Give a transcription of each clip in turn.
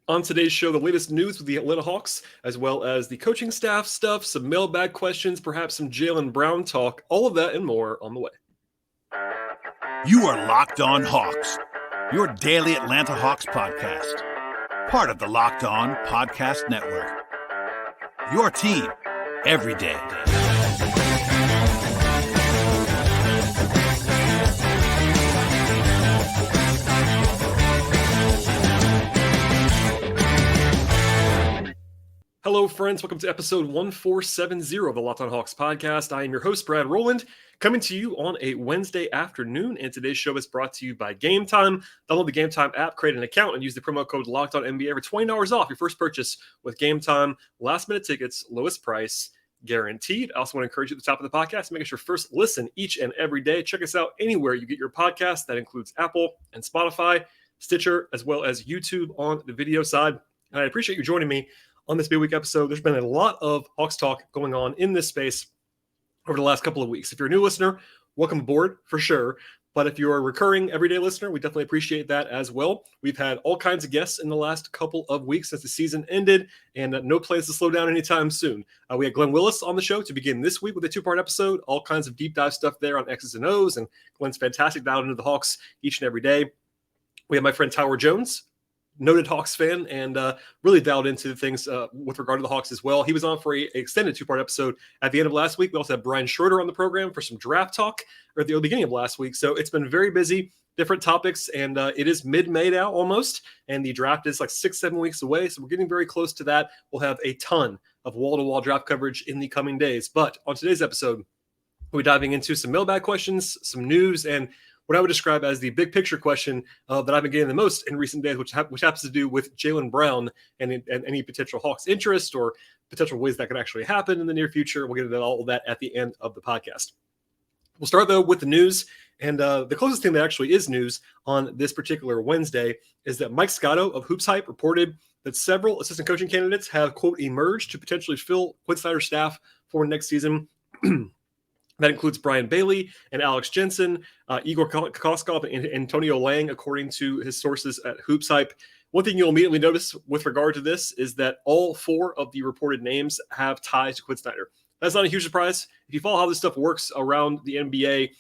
On today's show, the latest news with the Atlanta Hawks, as well as the coaching staff stuff, some mailbag questions, perhaps some Jaylen Brown talk, all of that and more on the way. You are Locked On Hawks, your daily Atlanta Hawks podcast. Part of the Locked On Podcast Network. Your team every day. Hello, friends. Welcome to episode 1470 of the Locked On Hawks podcast. I am your host, Brad Rowland, coming to you on a Wednesday afternoon. And today's show is brought to you by Gametime. Download the Gametime app, create an account, and use the promo code LOCKEDONNBA for $20 off your first purchase with Gametime. Last-minute tickets, lowest price, guaranteed. I also want to encourage you at the top of the podcast, make us your first listen each and every day. Check us out anywhere you get your podcast. That includes Apple and Spotify, Stitcher, as well as YouTube on the video side. And I appreciate you joining me on this midweek episode. There's been a lot of Hawks talk going on in this space over the last couple of weeks. If you're a new listener, welcome aboard for sure. But if you're a recurring everyday listener, we definitely appreciate that as well. We've had all kinds of guests in the last couple of weeks since the season ended, and no plans to slow down anytime soon. We had Glenn Willis on the show to begin this week with a two-part episode, all kinds of deep dive stuff there on X's and O's, and Glenn's fantastic dive into the Hawks each and every day. We have my friend Tyler Jones, noted Hawks fan, and really dialed into things with regard to the Hawks as well. He was on for an extended two-part episode at the end of last week. We also had Brian Schroeder on the program for some draft talk at the beginning of last week. So it's been very busy, different topics, and it is mid-May now almost, and the draft is like 6-7 weeks away. So we're getting very close to that. We'll have a ton of wall-to-wall draft coverage in the coming days. But on today's episode, we'll be diving into some mailbag questions, some news, and what I would describe as the big picture question that I've been getting the most in recent days, which happens to do with Jaylen Brown and any potential Hawks interest or potential ways that could actually happen in the near future. We'll get into all of that at the end of the podcast. We'll start, though, with the news. And the closest thing that actually is news on this particular Wednesday is that Mike Scotto of Hoops Hype reported that several assistant coaching candidates have, quote, emerged to potentially fill Quinn Snyder's staff for next season. That includes Brian Bailey and Alex Jensen, Igor Kokoskov, and Antonio Lang, according to his sources at Hoops Hype. One thing you'll immediately notice with regard to this is that all four of the reported names have ties to Quinn Snyder. That's not a huge surprise. If you follow how this stuff works around the NBA,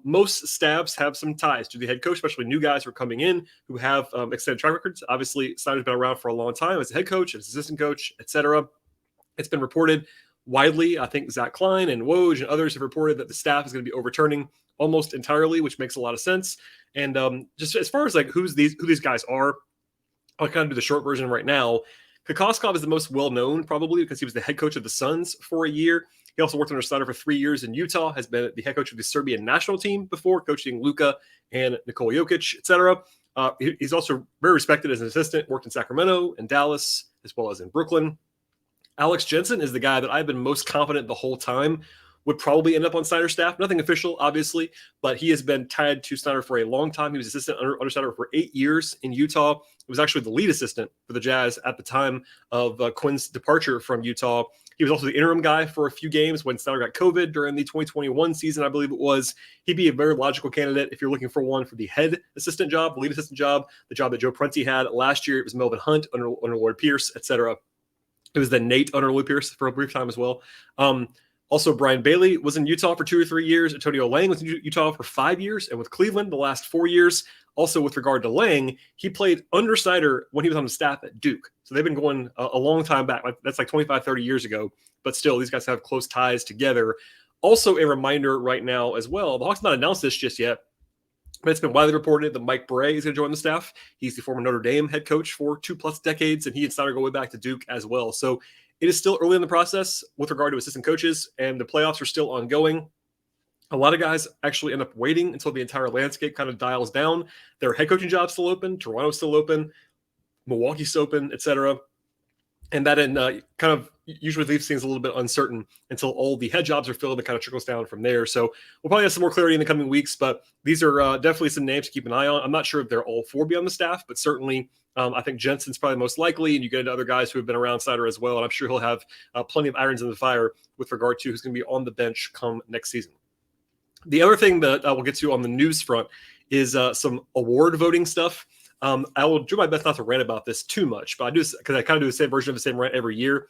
most staffs have some ties to the head coach, especially new guys who are coming in who have extended track records. Obviously, Snyder's been around for a long time as a head coach, as assistant coach, etc. It's been reported widely. I think Zach Klein and Woj and others have reported that the staff is going to be overturning almost entirely, which makes a lot of sense. And just as far as like who these guys are, I'll kind of do the short version right now. Kokoskov is the most well-known probably because he was the head coach of the Suns for a year. He also worked under Snyder for 3 years in Utah, has been the head coach of the Serbian national team before, coaching Luka and Nikola Jokic, etc. He's also very respected as an assistant, worked in Sacramento and Dallas, as well as in Brooklyn. Alex Jensen is the guy that I've been most confident the whole time would probably end up on Snyder's staff. Nothing official, obviously, but he has been tied to Snyder for a long time. He was assistant under Snyder for 8 years in Utah. He was actually the lead assistant for the Jazz at the time of Quinn's departure from Utah. He was also the interim guy for a few games when Snyder got COVID during the 2021 season, I believe it was. He'd be a very logical candidate if you're looking for one for the head assistant job, the lead assistant job, the job that Joe Prunty had last year. It was Melvin Hunt under Lloyd Pierce, etc. It was then Nate under Lloyd Pierce for a brief time as well. Also, Brian Bailey was in Utah for 2 or 3 years. Antonio Lang was in Utah for 5 years, and with Cleveland the last 4 years. Also, with regard to Lang, he played under Snyder when he was on the staff at Duke. So they've been going a long time back. That's like 25, 30 years ago. But still, these guys have close ties together. Also, a reminder right now as well, the Hawks not announced this just yet, but it's been widely reported that Mike Bray is going to join the staff. He's the former Notre Dame head coach for 2+ decades, and he and Snyder go way back to Duke as well. So it is still early in the process with regard to assistant coaches, and the playoffs are still ongoing. A lot of guys actually end up waiting until the entire landscape kind of dials down. Their head coaching job's still open. Toronto's still open. Milwaukee's open, etc. And that kind of usually leaves things a little bit uncertain until all the head jobs are filled. It kind of trickles down from there. So we'll probably have some more clarity in the coming weeks, but these are definitely some names to keep an eye on. I'm not sure if they're all four be on the staff, but certainly I think Jensen's probably most likely, and you get into other guys who have been around Snyder as well, and I'm sure he'll have plenty of irons in the fire with regard to who's going to be on the bench come next season. The other thing that I will get to on the news front is some award voting stuff. I will do my best not to rant about this too much, but I do because I kind of do the same version of the same rant every year.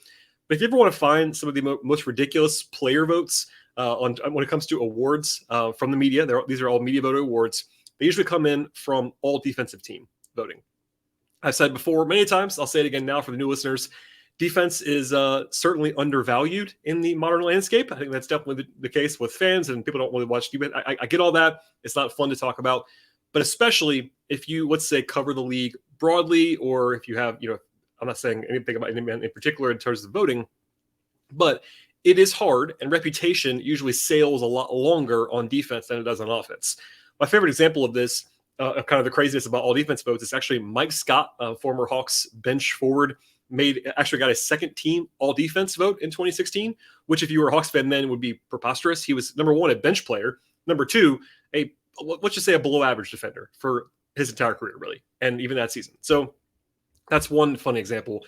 But if you ever want to find some of the most ridiculous player votes when it comes to awards from the media, these are all media voted awards. They usually come in from all defensive team voting. I've said before many times, I'll say it again now for the new listeners, defense is certainly undervalued in the modern landscape. I think that's definitely the case with fans and people don't really watch defense. I get all that. It's not fun to talk about. But especially if you, let's say, cover the league broadly, or if you have, I'm not saying anything about any man in particular in terms of voting, but it is hard, and reputation usually sails a lot longer on defense than it does on offense. My favorite example of this, kind of the craziness about all defense votes, is actually Mike Scott, former Hawks bench forward, actually got a second team all defense vote in 2016, which if you were a Hawks fan then would be preposterous. He was number one, a bench player, number two, let's just say a below average defender for his entire career, really, and even that season. So that's one fun example.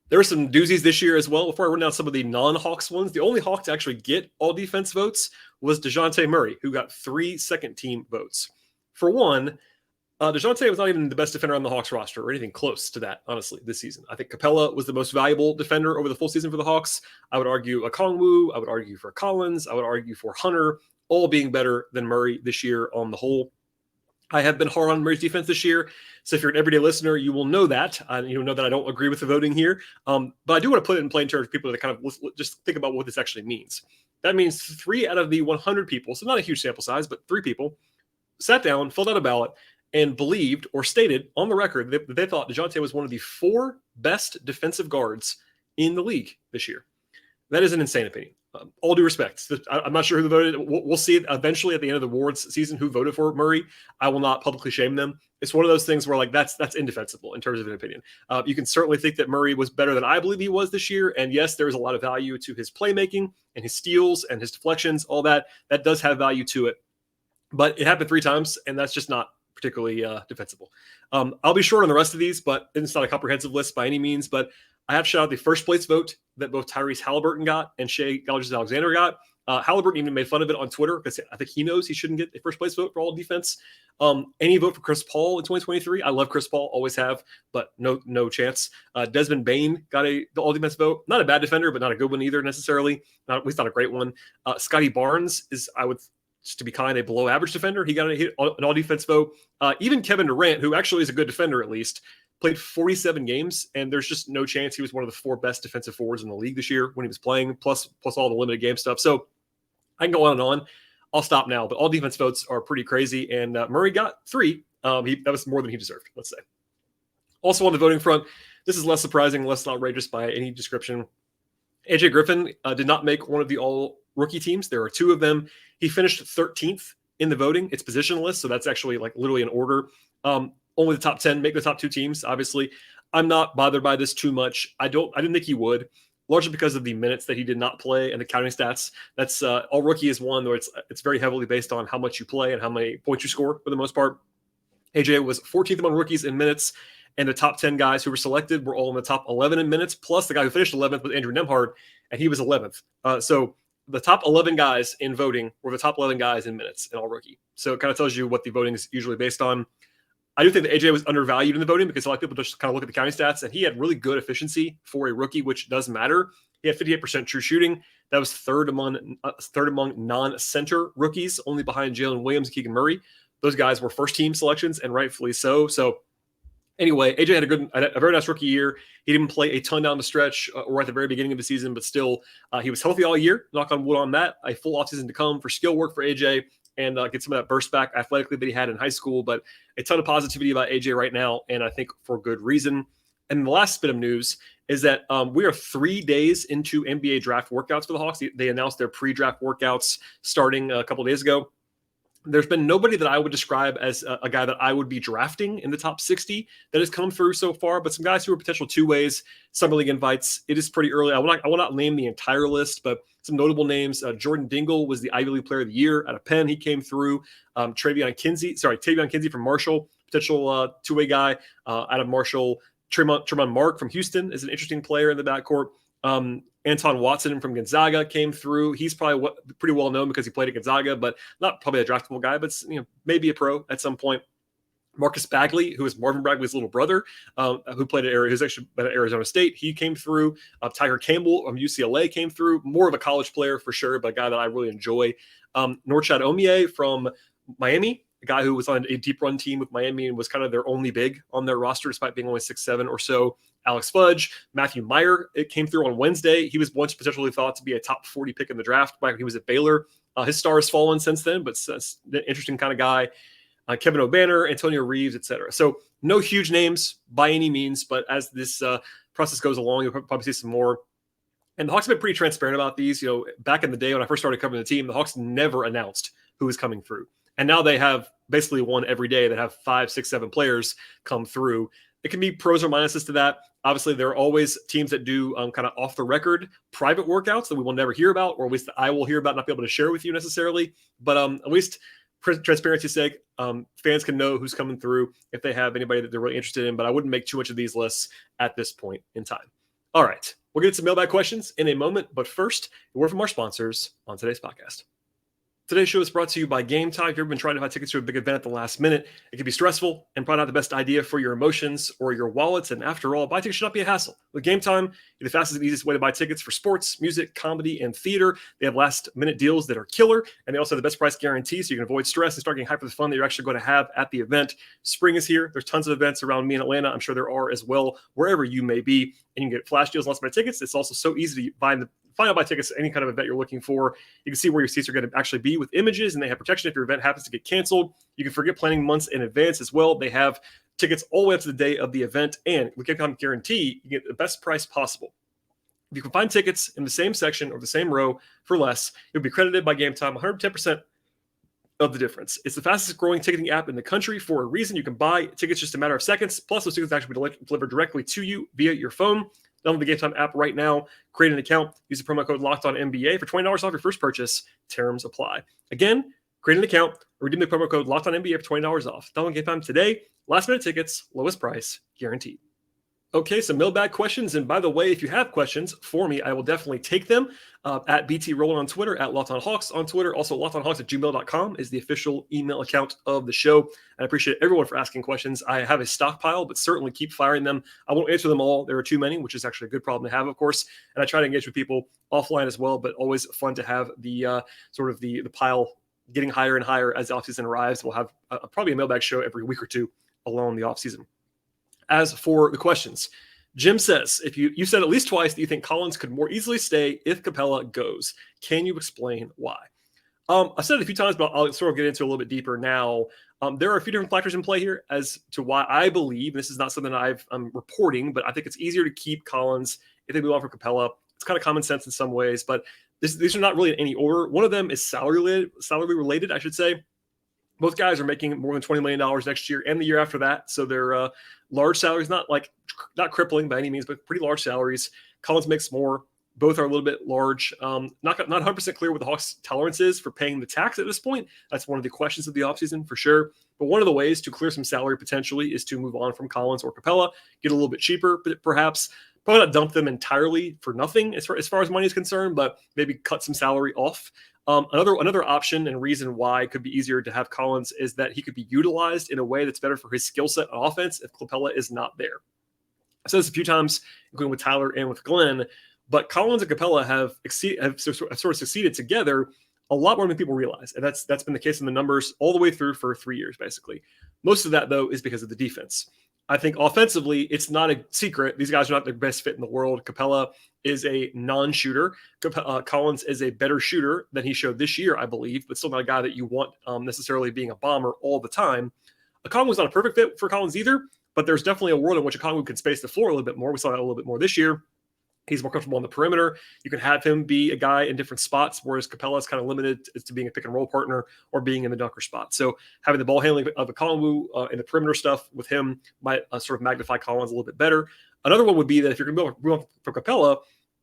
There are some doozies this year as well. Before I run down some of the non-Hawks ones, the only Hawk to actually get all defense votes was DeJounte Murray, who got 3 second-team votes. For one, DeJounte was not even the best defender on the Hawks roster or anything close to that, honestly, this season. I think Capella was the most valuable defender over the full season for the Hawks. I would argue Okongwu. I would argue for Collins. I would argue for Hunter, all being better than Murray this year on the whole. I have been hard on Murray's defense this year. So if you're an everyday listener, you will know that. You know that I don't agree with the voting here. But I do want to put it in plain terms for people to kind of just think about what this actually means. That means 3 out of the 100 people, so not a huge sample size, but 3 people, sat down, filled out a ballot, and believed or stated on the record that they thought DeJounte was one of the 4 best defensive guards in the league this year. That is an insane opinion. All due respect. I'm not sure who voted. We'll see it eventually at the end of the awards season who voted for Murray. I will not publicly shame them. It's one of those things where like that's indefensible in terms of an opinion. You can certainly think that Murray was better than I believe he was this year. And yes, there is a lot of value to his playmaking and his steals and his deflections, all that. That does have value to it. But it happened 3 times, and that's just not particularly defensible. I'll be short on the rest of these, but it's not a comprehensive list by any means. But I have to shout out the first place vote that both Tyrese Halliburton got and Shai Gilgeous-Alexander got. Halliburton even made fun of it on Twitter because I think he knows he shouldn't get a first place vote for all defense. Any vote for Chris Paul in 2023? I love Chris Paul, always have, but no chance. Desmond Bane got the all defense vote. Not a bad defender, but not a good one either necessarily. At least not a great one. Scotty Barnes is, I would, just to be kind, a below average defender. He got an all defense vote. Even Kevin Durant, who actually is a good defender at least, played 47 games, and there's just no chance he was one of the 4 best defensive forwards in the league this year when he was playing, plus all the limited game stuff. So I can go on and on. I'll stop now, but all defense votes are pretty crazy, and Murray got 3. That was more than he deserved, let's say. Also on the voting front, this is less surprising, less outrageous by any description. AJ Griffin did not make one of the all-rookie teams. There are 2 of them. He finished 13th in the voting. It's positionless, so that's actually like literally in order. Only the top 10 make the top 2 teams, obviously. I'm not bothered by this too much. I didn't think he would, largely because of the minutes that he did not play and the counting stats. That's all rookie is one, where it's very heavily based on how much you play and how many points you score for the most part. AJ was 14th among rookies in minutes, and the top 10 guys who were selected were all in the top 11 in minutes, plus the guy who finished 11th was Andrew Nembhard, and he was 11th. So the top 11 guys in voting were the top 11 guys in minutes in all rookie. So it kind of tells you what the voting is usually based on. I do think that AJ was undervalued in the voting because a lot of people just kind of look at the counting stats, and he had really good efficiency for a rookie, which does matter. He had 58% true shooting. That was third among non-center rookies, only behind Jalen Williams and Keegan Murray. Those guys were first-team selections, and rightfully so. So anyway, AJ had a very nice rookie year. He didn't play a ton down the stretch or at the very beginning of the season, but still, he was healthy all year. Knock on wood on that. A full offseason to come for skill work for AJ. And get some of that burst back athletically that he had in high school. But a ton of positivity about AJ right now, and I think for good reason. And the last bit of news is that we are 3 days into NBA draft workouts for the Hawks. They announced their pre-draft workouts starting a couple of days ago. There's been nobody that I would describe as a guy that I would be drafting in the top 60 that has come through so far, but some guys who are potential 2-ways, summer league invites. It is pretty early. I will not name the entire list, but some notable names. Jordan Dingle was the Ivy League Player of the Year out of Penn. He came through. Tavion Kinsey from Marshall, potential 2-way guy out of Marshall. Tremont Mark from Houston is an interesting player in the backcourt. Anton Watson from Gonzaga came through. He's probably pretty well known because he played at Gonzaga, but not probably a draftable guy, but maybe a pro at some point. Marcus Bagley, who is Marvin Bagley's little brother, who played at who's actually been at Arizona State. He came through. Tiger Campbell from UCLA came through. More of a college player for sure, but a guy that I really enjoy. Norchad Omie from Miami, a guy who was on a deep run team with Miami and was kind of their only big on their roster, despite being only 6'7" or so. Alex Fudge, Matthew Meyer, it came through on Wednesday. He was once potentially thought to be a top 40 pick in the draft back when he was at Baylor. His star has fallen since then, but an interesting kind of guy. Kevin O'Banner, Antonio Reeves, etc. So no huge names by any means, but as this process goes along, you'll probably see some more. And the Hawks have been pretty transparent about these. Back in the day when I first started covering the team, the Hawks never announced who was coming through. And now they have basically one every day that have 5, 6, 7 players come through. It can be pros or minuses to that. Obviously, there are always teams that do kind of off-the-record private workouts that we will never hear about, or at least that I will hear about, not be able to share with you necessarily. But at least transparency's sake, fans can know who's coming through if they have anybody that they're really interested in, but I wouldn't make too much of these lists at this point in time. All right, we'll get to some mailbag questions in a moment, but first, a word from our sponsors on today's podcast. Today's show is brought to you by Gametime. If you've ever been trying to buy tickets to a big event at the last minute, it can be stressful and probably not the best idea for your emotions or your wallets. And after all, buy tickets should not be a hassle. With Gametime, you're the fastest and easiest way to buy tickets for sports, music, comedy, and theater. They have last-minute deals that are killer, and they also have the best price guarantee, so you can avoid stress and start getting hyped for the fun that you're actually going to have at the event. Spring is here. There's tons of events around me in Atlanta. I'm sure there are as well, wherever you may be. And you can get flash deals, last-minute tickets. It's also so easy to find out by tickets at any kind of event you're looking for. You can see where your seats are going to actually be with images, and they have protection if your event happens to get canceled. You can forget planning months in advance as well. They have tickets all the way up to the day of the event, and with Gametime Guarantee, you get the best price possible. If you can find tickets in the same section or the same row for less, you'll be credited by Gametime 110% of the difference. It's the fastest growing ticketing app in the country for a reason. You can buy tickets just a matter of seconds, plus those tickets actually be delivered directly to you via your phone. Download the Gametime app right now. Create an account. Use the promo code LOCKEDONNBA for $20 off your first purchase. Terms apply. Again, create an account. Redeem the promo code LOCKEDONNBA for $20 off. Download Gametime today. Last minute tickets, lowest price, guaranteed. Okay, some mailbag questions. And by the way, if you have questions for me, I will definitely take them at BT Rowland on Twitter, at LockedOnHawks on Twitter. Also, LockedOnHawks@gmail.com is the official email account of the show. And I appreciate everyone for asking questions. I have a stockpile, but certainly keep firing them. I won't answer them all. There are too many, which is actually a good problem to have, of course. And I try to engage with people offline as well, but always fun to have the sort of the pile getting higher and higher as the offseason arrives. We'll have probably a mailbag show every week or two along the offseason. As for the questions, Jim says, if you said at least twice that you think Collins could more easily stay if Capella goes. Can you explain why? I've said it a few times, but I'll sort of get into it a little bit deeper now. There are a few different factors in play here as to why I believe, this is not something I'm reporting, but I think it's easier to keep Collins if they move on for Capella. It's kind of common sense in some ways, but these are not really in any order. One of them is salary related, I should say. Both guys are making more than $20 million next year and the year after that. So they're large salaries, not crippling by any means, but pretty large salaries. Collins makes more. Both are a little bit large. Not 100% clear what the Hawks' tolerance is for paying the tax at this point. That's one of the questions of the offseason for sure. But one of the ways to clear some salary potentially is to move on from Collins or Capella, get a little bit cheaper, but perhaps probably not dump them entirely for nothing as far as money is concerned, but maybe cut some salary off. Another option and reason why it could be easier to have Collins is that he could be utilized in a way that's better for his skill set on offense if Capella is not there. I've said this a few times, including with Tyler and with Glenn, but Collins and Capella have sort of succeeded together a lot more than people realize. And that's been the case in the numbers all the way through for 3 years, basically. Most of that, though, is because of the defense. I think offensively, it's not a secret. These guys are not the best fit in the world. Capella is a non-shooter. Collins is a better shooter than he showed this year, I believe, but still not a guy that you want necessarily being a bomber all the time. Okongwu's not a perfect fit for Collins either, but there's definitely a world in which Okongwu can space the floor a little bit more. We saw that a little bit more this year. He's more comfortable on the perimeter. You can have him be a guy in different spots, whereas Capella is kind of limited to being a pick and roll partner or being in the dunker spot. So having the ball handling of Okongwu and the perimeter stuff with him might sort of magnify Collins a little bit better. Another one would be that if you're going to move on for Capella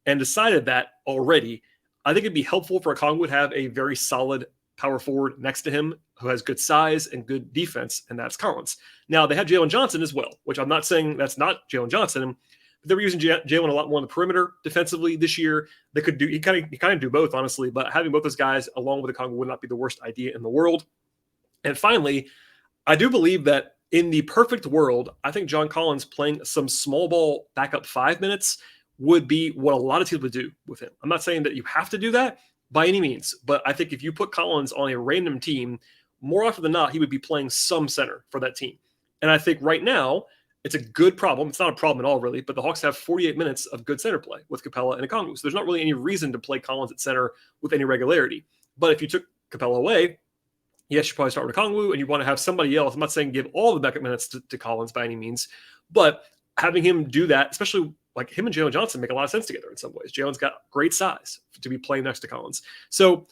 and decided that already, I think it'd be helpful for Okongwu to have a very solid power forward next to him who has good size and good defense, and that's Collins. Now, they have Jalen Johnson as well, which I'm not saying that's not Jalen Johnson. They were using Jalen a lot more on the perimeter defensively this year. They could do, he kind of do both, honestly, but having both those guys along with Okongwu would not be the worst idea in the world. And finally, I do believe that in the perfect world, I think John Collins playing some small ball backup 5 minutes would be what a lot of teams would do with him. I'm not saying that you have to do that by any means, but I think if you put Collins on a random team, more often than not, he would be playing some center for that team. And I think right now, it's a good problem. It's not a problem at all, really, but the Hawks have 48 minutes of good center play with Capella and Okongwu. So there's not really any reason to play Collins at center with any regularity. But if you took Capella away, yes, you probably start with Okongwu, and you want to have somebody else. I'm not saying give all the backup minutes to Collins by any means, but having him do that, especially like him and Jalen Johnson, make a lot of sense together in some ways. Jalen's got great size to be playing next to Collins. So,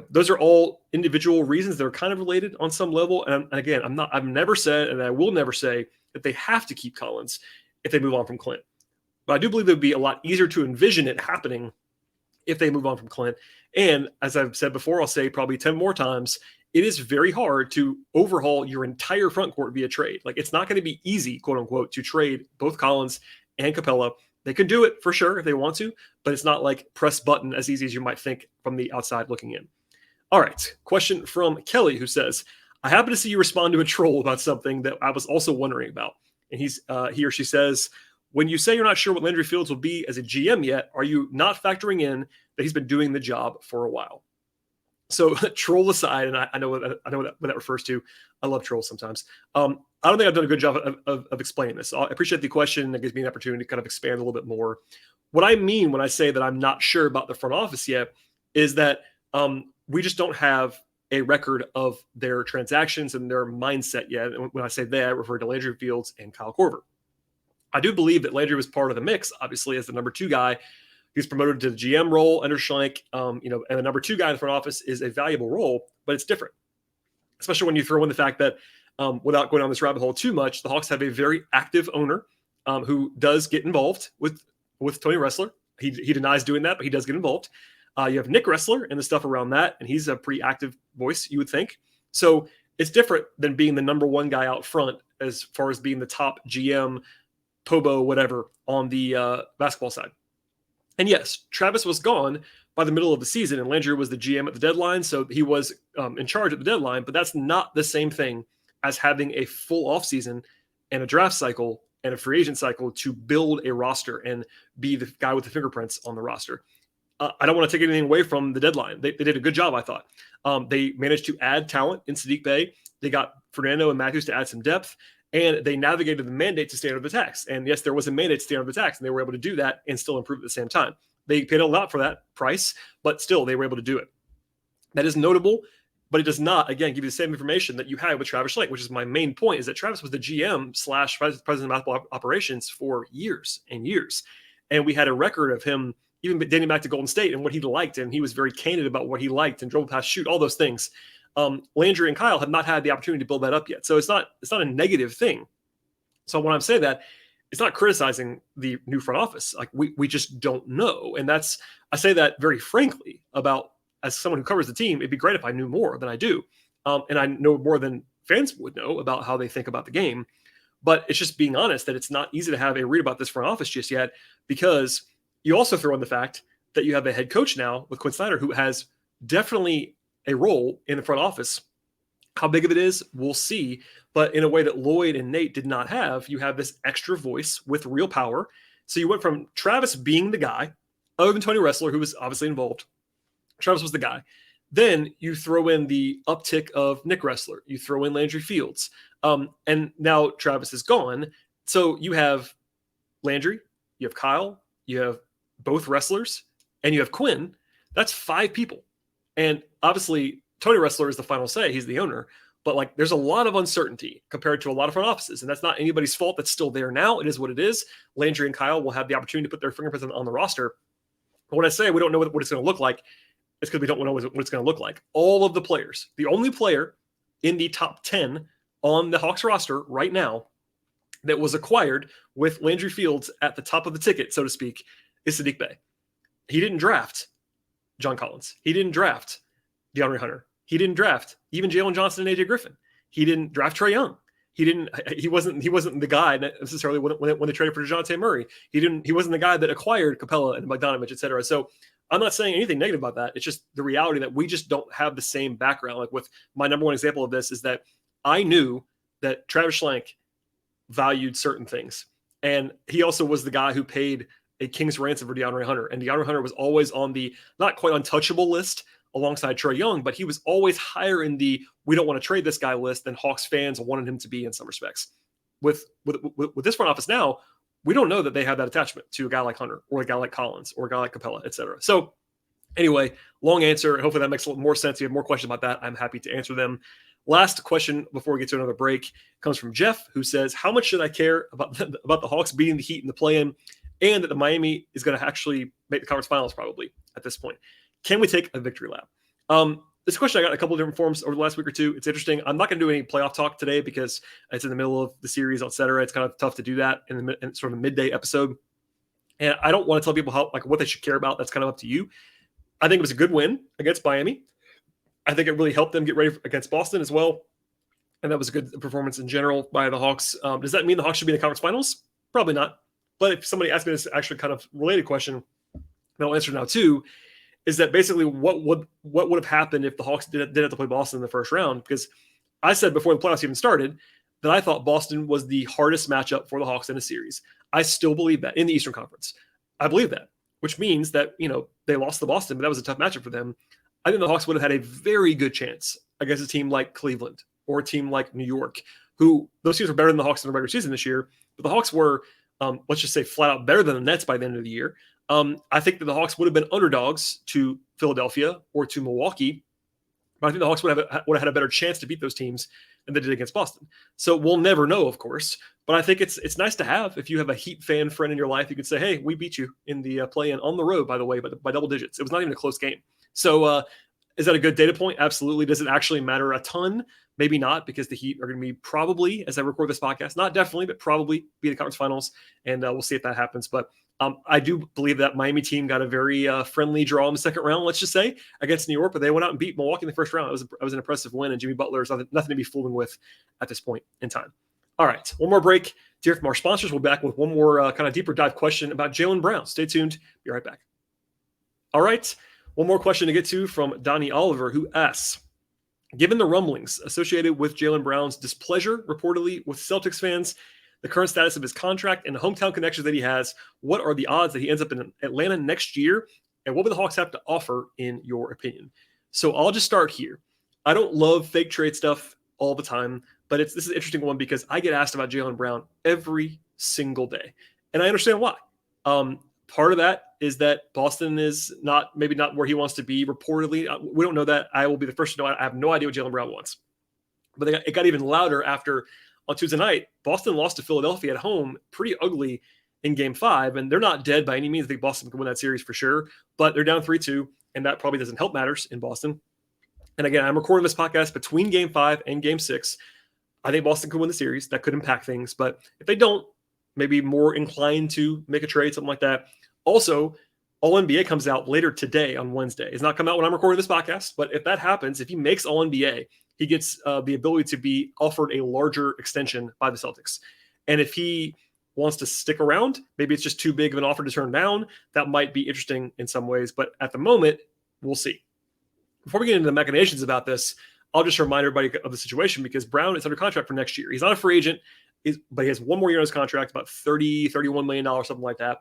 those are all individual reasons that are kind of related on some level. And again, I've never said, and I will never say that they have to keep Collins if they move on from Clint. But I do believe it would be a lot easier to envision it happening if they move on from Clint. And as I've said before, I'll say probably 10 more times, it is very hard to overhaul your entire front court via trade. Like, it's not going to be easy, quote unquote, to trade both Collins and Capella. They could do it for sure if they want to, but it's not like press button as easy as you might think from the outside looking in. All right. Question from Kelly, who says, I happen to see you respond to a troll about something that I was also wondering about. And he or she says, when you say you're not sure what Landry Fields will be as a GM yet, are you not factoring in that he's been doing the job for a while? So troll aside, and I know what that refers to. I love trolls sometimes. I don't think I've done a good job of explaining this. So I appreciate the question. It gives me an opportunity to kind of expand a little bit more. What I mean when I say that I'm not sure about the front office yet is that we just don't have a record of their transactions and their mindset yet. And when I say that, I refer to Landry Fields and Kyle Korver. I do believe that Landry was part of the mix, obviously, as the number 2 guy. He's promoted to the GM role under Schlenk, and the number 2 guy in the front office is a valuable role, but it's different, especially when you throw in the fact that without going down this rabbit hole too much, the Hawks have a very active owner who does get involved with Tony Ressler. He denies doing that, but he does get involved. You have Nick Ressler and the stuff around that, and he's a pretty active voice, you would think. So it's different than being the number 1 guy out front as far as being the top GM, Pobo, whatever, on the basketball side. And yes, Travis was gone by the middle of the season, and Landry was the GM at the deadline, so he was in charge at the deadline, but that's not the same thing as having a full offseason and a draft cycle and a free agent cycle to build a roster and be the guy with the fingerprints on the roster. I don't want to take anything away from the deadline. They did a good job, I thought. They managed to add talent in Sadiq Bey. They got Fernando and Matthews to add some depth, and they navigated the mandate to stay under the tax. And yes, there was a mandate to stay under the tax, and they were able to do that and still improve at the same time. They paid a lot for that price, but still they were able to do it. That is notable, but it does not, again, give you the same information that you had with Travis Schlenk, which is my main point, is that Travis was the GM/president of basketball operations for years and years. And we had a record of him even dating back to Golden State and what he liked, and he was very candid about what he liked and dribble pass, shoot, all those things. Landry and Kyle have not had the opportunity to build that up yet. So it's not a negative thing. So when I'm saying that, it's not criticizing the new front office. Like we just don't know. And I say that very frankly about, as someone who covers the team, it'd be great if I knew more than I do. And I know more than fans would know about how they think about the game. But it's just being honest that it's not easy to have a read about this front office just yet, because you also throw in the fact that you have a head coach now with Quinn Snyder who has definitely a role in the front office. How big of it is, we'll see. But in a way that Lloyd and Nate did not have, you have this extra voice with real power. So you went from Travis being the guy, other than Tony Ressler, who was obviously involved. Travis was the guy. Then you throw in the uptick of Nick Ressler. You throw in Landry Fields. And now Travis is gone. So you have Landry, you have Kyle, you have both wrestlers, and you have Quinn. That's 5 people. And obviously, Tony Ressler is the final say. He's the owner. But like, there's a lot of uncertainty compared to a lot of front offices. And that's not anybody's fault. That's still there now. It is what it is. Landry and Kyle will have the opportunity to put their fingerprints on the roster. But when I say we don't know what it's going to look like, it's because we don't know what it's going to look like. All of the players, the only player in the top 10 on the Hawks roster right now that was acquired with Landry Fields at the top of the ticket, so to speak, is Sadiq Bey. He didn't draft John Collins. He didn't draft DeAndre Hunter. He didn't draft even Jaylen Johnson and AJ Griffin. He didn't draft Trae Young. He wasn't the guy necessarily when they traded for DeJounte Murray. He wasn't the guy that acquired Capella and Bogdanovich, et cetera. So I'm not saying anything negative about that. It's just the reality that we just don't have the same background. Like with my number one example of this is that I knew that Travis Schlenk valued certain things. And he also was the guy who paid a king's ransom for DeAndre Hunter. And DeAndre Hunter was always on the not quite untouchable list alongside Trae Young, but he was always higher in the we don't want to trade this guy list than Hawks fans wanted him to be in some respects. With this front office now, we don't know that they have that attachment to a guy like Hunter or a guy like Collins or a guy like Capella, et cetera. So anyway, long answer. Hopefully that makes a little more sense. If you have more questions about that, I'm happy to answer them. Last question before we get to another break comes from Jeff, who says, how much should I care about the Hawks beating the Heat in the play-in and that the Miami is going to actually make the conference finals probably at this point? Can we take a victory lap? This question I got in a couple of different forms over the last week or two. It's interesting. I'm not going to do any playoff talk today because it's in the middle of the series, et cetera. It's kind of tough to do that in sort of a midday episode. And I don't want to tell people what they should care about. That's kind of up to you. I think it was a good win against Miami. I think it really helped them get ready against Boston as well. And that was a good performance in general by the Hawks. Does that mean the Hawks should be in the conference finals? Probably not. But if somebody asked me this actually kind of related question, that I'll answer now too, is that basically what would have happened if the Hawks didn't have to play Boston in the first round? Because I said before the playoffs even started that I thought Boston was the hardest matchup for the Hawks in a series. I still believe that in the Eastern Conference. I believe that, which means that, they lost to Boston, but that was a tough matchup for them. I think the Hawks would have had a very good chance against a team like Cleveland or a team like New York, who those teams were better than the Hawks in the regular season this year. But the Hawks were, let's just say, flat out better than the Nets by the end of the year. I think that the Hawks would have been underdogs to Philadelphia or to Milwaukee, but I think the Hawks would have had a better chance to beat those teams than they did against Boston. So we'll never know, of course, but I think it's nice to have. If you have a Heat fan friend in your life, you could say, hey, we beat you in the play-in on the road, by the way, by double digits. It was not even a close game. So is that a good data point? Absolutely. Does it actually matter a ton? Maybe not, because the Heat are going to be probably, as I record this podcast, not definitely, but probably be the conference finals, and we'll see if that happens. But I do believe that Miami team got a very friendly draw in the second round, let's just say, against New York, but they went out and beat Milwaukee in the first round. It was an impressive win, and Jimmy Butler is nothing to be fooling with at this point in time. All right, one more break to hear from our sponsors. We'll be back with one more kind of deeper dive question about Jaylen Brown. Stay tuned. Be right back. All right, one more question to get to from Donnie Oliver, who asks, given the rumblings associated with Jaylen Brown's displeasure reportedly with Celtics fans, the current status of his contract and the hometown connections that he has, what are the odds that he ends up in Atlanta next year? And what would the Hawks have to offer, in your opinion? So I'll just start here. I don't love fake trade stuff all the time, but this is an interesting one because I get asked about Jaylen Brown every single day. And I understand why. Part of that is that Boston is maybe not where he wants to be, reportedly. We don't know that. I will be the first to know. I have no idea what Jaylen Brown wants. But it got even louder after on Tuesday night, Boston lost to Philadelphia at home pretty ugly in Game 5, and they're not dead by any means. I think Boston can win that series for sure, but they're down 3-2, and that probably doesn't help matters in Boston. And again, I'm recording this podcast between Game 5 and Game 6. I think Boston could win the series. That could impact things, but if they don't, maybe more inclined to make a trade, something like that. Also, All-NBA comes out later today on Wednesday. It's not come out when I'm recording this podcast, but if that happens, if he makes All-NBA, he gets the ability to be offered a larger extension by the Celtics. And if he wants to stick around, maybe it's just too big of an offer to turn down. That might be interesting in some ways, but at the moment, we'll see. Before we get into the machinations about this, I'll just remind everybody of the situation because Brown is under contract for next year. He's not a free agent, but he has one more year on his contract, about $31 million, something like that.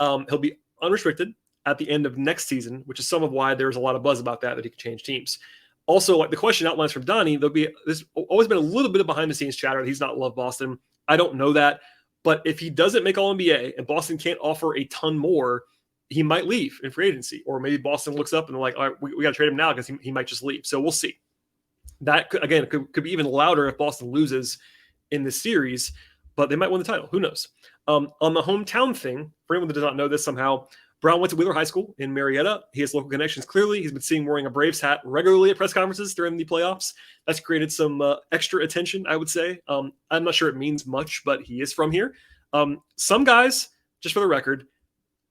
He'll be unrestricted at the end of next season, which is some of why there's a lot of buzz about that he can change teams. Also, like the question outlines from Donnie, there's always been a little bit of behind-the-scenes chatter that he's not loved Boston. I don't know that. But if he doesn't make All-NBA and Boston can't offer a ton more, he might leave in free agency. Or maybe Boston looks up and they're like, all right, we got to trade him now because he might just leave. So we'll see. That, could be even louder if Boston loses in this series, but they might win the title. Who knows? On the hometown thing, for anyone that does not know this somehow, Brown went to Wheeler High School in Marietta. He has local connections, clearly. He's been seen wearing a Braves hat regularly at press conferences during the playoffs. That's created some extra attention, I would say. I'm not sure it means much, but he is from here. Some guys, just for the record,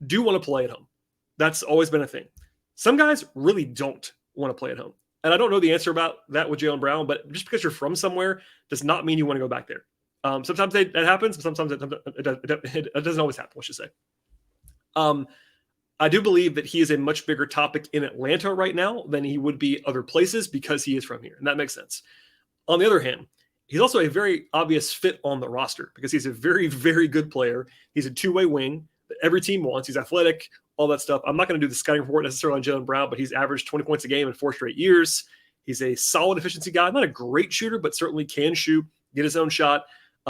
do want to play at home. That's always been a thing. Some guys really don't want to play at home. And I don't know the answer about that with Jaylen Brown, but just because you're from somewhere does not mean you want to go back there. Sometimes that happens, but sometimes it doesn't always happen, let's just say. I do believe that he is a much bigger topic in Atlanta right now than he would be other places because he is from here. And that makes sense. On the other hand, He's also a very obvious fit on the roster because he's a very, very good player. He's a two-way wing that every team wants. He's athletic, all that stuff. I'm not going to do the scouting report necessarily on Jaylen Brown, but he's averaged 20 points a game in 4 straight years. He's a solid efficiency guy. Not a great shooter, but certainly can shoot, get his own shot.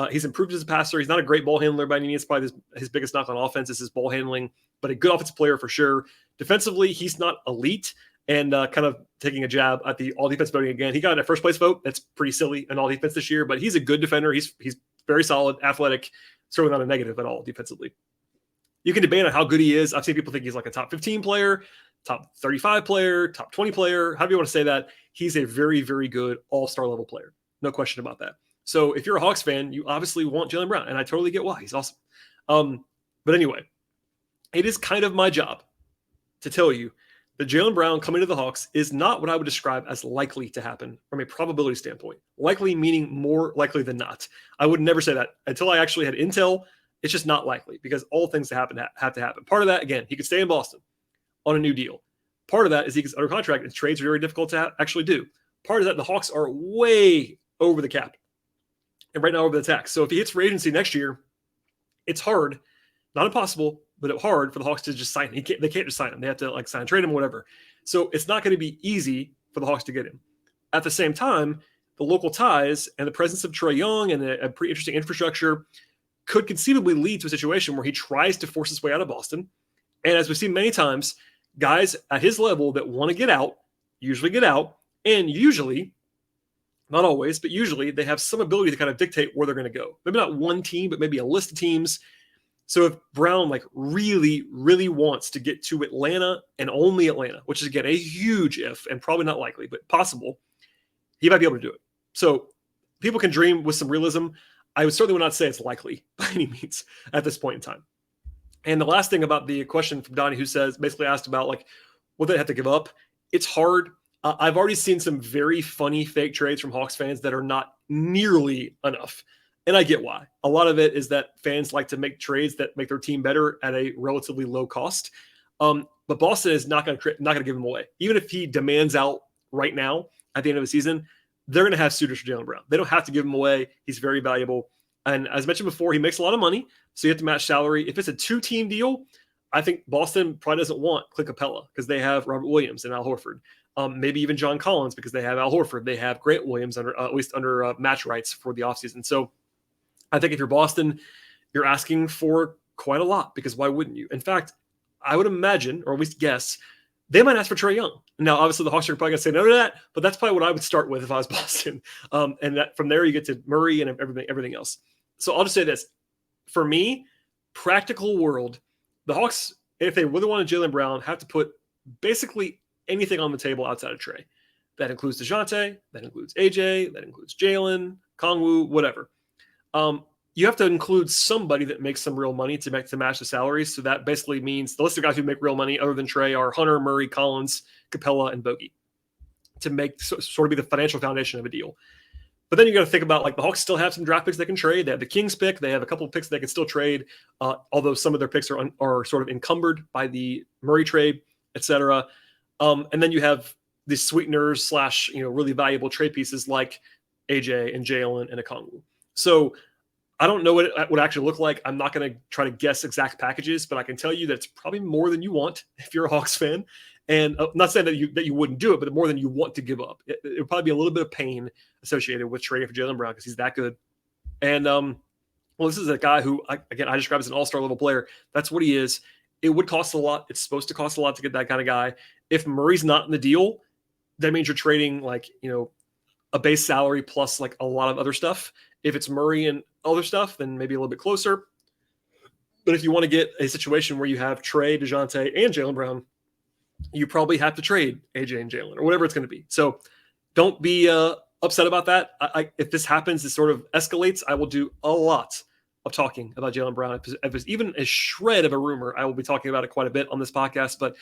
He's improved as a passer. He's not a great ball handler by any means. Probably his biggest knock on offense is his ball handling, but a good offensive player for sure. Defensively, he's not elite. And kind of taking a jab at the all-defense voting again. He got a first-place vote. That's pretty silly in all-defense this year, but he's a good defender. He's very solid, athletic, certainly not a negative at all defensively. You can debate on how good he is. I've seen people think he's like a top 15 player, top 35 player, top 20 player, however you want to say that. He's a very, very good all-star level player. No question about that. So if you're a Hawks fan, you obviously want Jaylen Brown, and I totally get why. He's awesome. But anyway, it is kind of my job to tell you that Jaylen Brown coming to the Hawks is not what I would describe as likely to happen from a probability standpoint. Likely meaning more likely than not. I would never say that until I actually had intel. It's just not likely because all things have to happen. Part of that, again, he could stay in Boston on a new deal. Part of that is he gets under contract and trades are very difficult to actually do. Part of that, the Hawks are way over the cap and right now over the tax. So if he hits free agency next year, it's hard, not impossible, but it's hard for the Hawks to just sign him. They can't just sign him. They have to like sign and trade him, whatever. So it's not going to be easy for the Hawks to get him. At the same time, the local ties and the presence of Trae Young and a pretty interesting infrastructure could conceivably lead to a situation where he tries to force his way out of Boston. And as we've seen many times, guys at his level that want to get out, usually get out, and usually, not always, but usually they have some ability to kind of dictate where they're going to go. Maybe not one team, but maybe a list of teams. So if Brown like really, really wants to get to Atlanta and only Atlanta, which is again a huge if and probably not likely, but possible, he might be able to do it. So people can dream with some realism. I would certainly not say it's likely by any means at this point in time. And the last thing about the question from Donnie, who says basically asked about like what they have to give up. It's hard. I've already seen some very funny fake trades from Hawks fans that are not nearly enough. And I get why. A lot of it is that fans like to make trades that make their team better at a relatively low cost. But Boston is not going to give him away. Even if he demands out right now at the end of the season, they're going to have suitors for Jaylen Brown. They don't have to give him away. He's very valuable. And as mentioned before, he makes a lot of money, so you have to match salary. If it's a 2-team deal, I think Boston probably doesn't want Clint Capella because they have Robert Williams and Al Horford. Maybe even John Collins because they have Al Horford. They have Grant Williams under at least under match rights for the offseason. So I think if you're Boston, you're asking for quite a lot because why wouldn't you? In fact, I would imagine, or at least guess, they might ask for Trae Young. Now, obviously, the Hawks are probably going to say no to that, but that's probably what I would start with if I was Boston. And that from there, you get to Murray and everything else. So I'll just say this. For me, practical world, the Hawks, if they really wanted Jaylen Brown, have to put basically anything on the table outside of Trae. That includes DeJounte, that includes AJ, that includes Jaylen, Kongwu, whatever. You have to include somebody that makes some real money to match the salaries. So that basically means the list of guys who make real money other than Trae are Hunter, Murray, Collins, Capella, and Bogey to make sort of be the financial foundation of a deal. But then you got to think about like the Hawks still have some draft picks they can trade. They have the Kings pick. They have a couple of picks they can still trade, although some of their picks are sort of encumbered by the Murray trade, etc. And then you have the sweeteners / really valuable trade pieces like AJ and Jaylen and Okongwu. So I don't know what it would actually look like. I'm not going to try to guess exact packages, but I can tell you that it's probably more than you want if you're a Hawks fan. And I'm not saying that you wouldn't do it, but more than you want to give up. It would probably be a little bit of pain associated with trading for Jaylen Brown because he's that good. And, this is a guy who, I describe as an all-star level player. That's what he is. It would cost a lot. It's supposed to cost a lot to get that kind of guy. If Murray's not in the deal, that means you're trading a base salary plus like a lot of other stuff. If it's Murray and other stuff, then maybe a little bit closer. But if you want to get a situation where you have Trae, DeJounte, and Jaylen Brown, you probably have to trade AJ and Jaylen or whatever it's going to be. So don't be upset about that. If this happens, this sort of escalates, I will do a lot of talking about Jaylen Brown. If there's even a shred of a rumor, I will be talking about it quite a bit on this podcast. But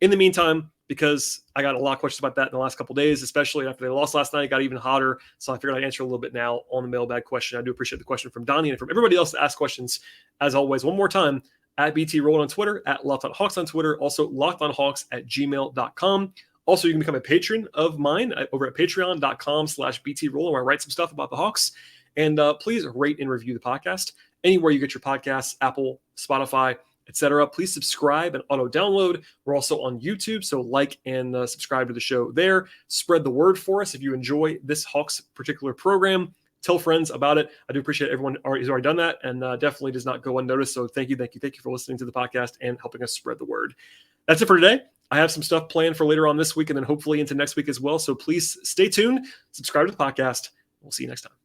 in the meantime, because I got a lot of questions about that in the last couple of days, especially after they lost last night, it got even hotter. So I figured I'd answer a little bit now on the mailbag question. I do appreciate the question from Donnie and from everybody else that asked questions. As always, one more time, at BT Rowland on Twitter, at Locked On Hawks on Twitter, also lockedonhawks@gmail.com. Also, you can become a patron of mine over at patreon.com/BTRoller, where I write some stuff about the Hawks. And please rate and review the podcast anywhere you get your podcasts, Apple, Spotify, etc. Please subscribe and auto download. We're also on YouTube, so like and subscribe to the show there. Spread the word for us if you enjoy this Hawks particular program. Tell friends about it. I do appreciate everyone who's already done that, and definitely does not go unnoticed. So thank you for listening to the podcast and helping us spread the word. That's it for today. I have some stuff planned for later on this week and then hopefully into next week as well. So please stay tuned, subscribe to the podcast. We'll see you next time.